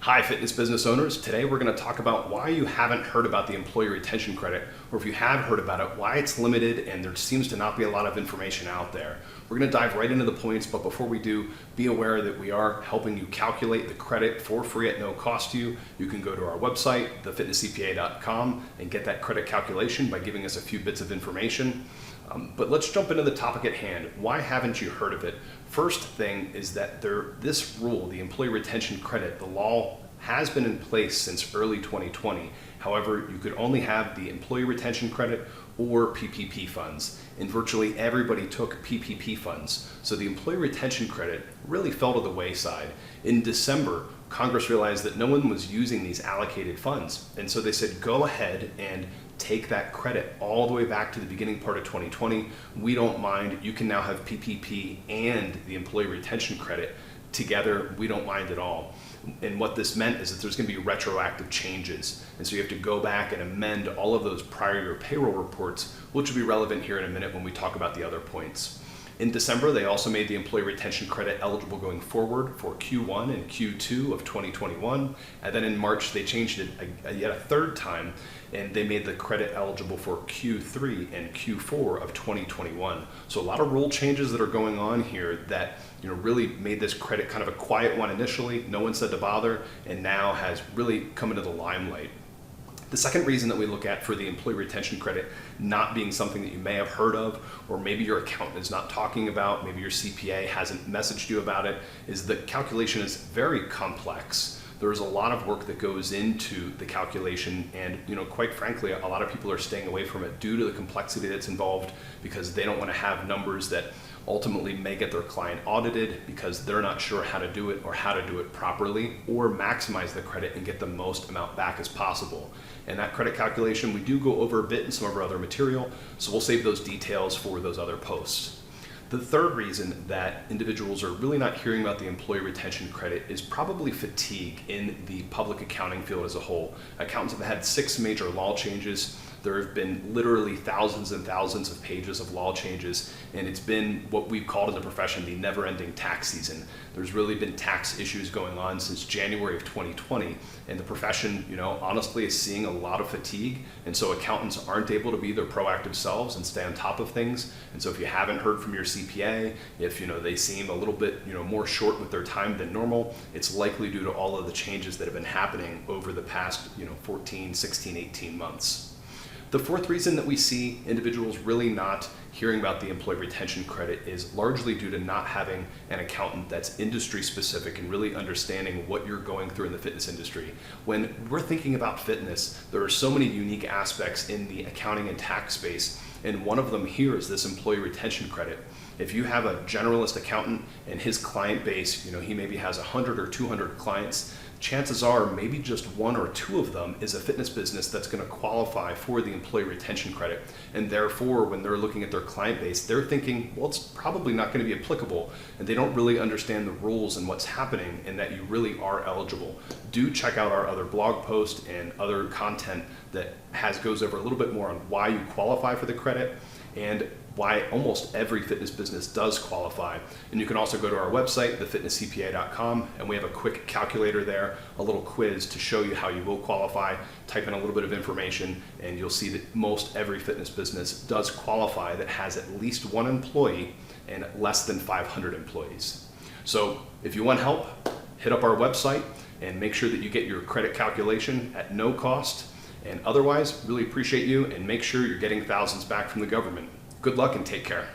Hi fitness business owners, today we're going to talk about why you haven't heard about the employee retention credit, or if you have heard about it, why it's limited and there seems to not be a lot of information out there. We're going to dive right into the points, but before we do, be aware that we are helping you calculate the credit for free at no cost to you. You can go to our website, thefitnesscpa.com, and get that credit calculation by giving us a few bits of information. But let's jump into the topic at hand. Why haven't you heard of it? First thing is that this rule, the employee retention credit, the law has been in place since early 2020. However, you could only have the employee retention credit or PPP funds, and virtually everybody took PPP funds. So the employee retention credit really fell to the wayside. In December, Congress realized that no one was using these allocated funds, and so they said, go ahead and take that credit all the way back to the beginning part of 2020. We don't mind. You can now have PPP and the employee retention credit together. We don't mind at all. And what this meant is that there's going to be retroactive changes. And so you have to go back and amend all of those prior year payroll reports, which will be relevant here in a minute when we talk about the other points. In December, they also made the employee retention credit eligible going forward for Q1 and Q2 of 2021. And then in March, they changed it yet a third time, and they made the credit eligible for Q3 and Q4 of 2021. So a lot of rule changes that are going on here that really made this credit kind of a quiet one initially. No one said to bother, and now has really come into the limelight. The second reason that we look at for the employee retention credit not being something that you may have heard of, or maybe your accountant is not talking about, maybe your CPA hasn't messaged you about it, is the calculation is very complex. There's a lot of work that goes into the calculation, and quite frankly, a lot of people are staying away from it due to the complexity that's involved, because they don't want to have numbers that ultimately may get their client audited because they're not sure how to do it or how to do it properly, or maximize the credit and get the most amount back as possible. And that credit calculation, we do go over a bit in some of our other material, so we'll save those details for those other posts. The third reason that individuals are really not hearing about the employee retention credit is probably fatigue in the public accounting field as a whole. Accountants have had 6 major law changes. There have been literally thousands and thousands of pages of law changes, and it's been what we've called in the profession the never-ending tax season. There's really been tax issues going on since January of 2020, and the profession, honestly is seeing a lot of fatigue, and so accountants aren't able to be their proactive selves and stay on top of things. And so if you haven't heard from your CPA, if they seem a little bit more short with their time than normal, it's likely due to all of the changes that have been happening over the past 14, 16, 18 months. The fourth reason that we see individuals really not hearing about the employee retention credit is largely due to not having an accountant that's industry specific and really understanding what you're going through in the fitness industry. When we're thinking about fitness, there are so many unique aspects in the accounting and tax space, and one of them here is this employee retention credit. If you have a generalist accountant and his client base, he maybe has 100 or 200 clients, chances are maybe just 1 or 2 of them is a fitness business that's going to qualify for the employee retention credit. And therefore, when they're looking at their client base, they're thinking, well, it's probably not going to be applicable. And they don't really understand the rules and what's happening, and that you really are eligible. Do check out our other blog post and other content that goes over a little bit more on why you qualify for the credit and why almost every fitness business does qualify. And you can also go to our website, thefitnesscpa.com, and we have a quick calculator there, a little quiz to show you how you will qualify. Type in a little bit of information, and you'll see that most every fitness business does qualify that has at least 1 employee and less than 500 employees. So if you want help, hit up our website and make sure that you get your credit calculation at no cost. And otherwise, really appreciate you, and make sure you're getting thousands back from the government. Good luck and take care.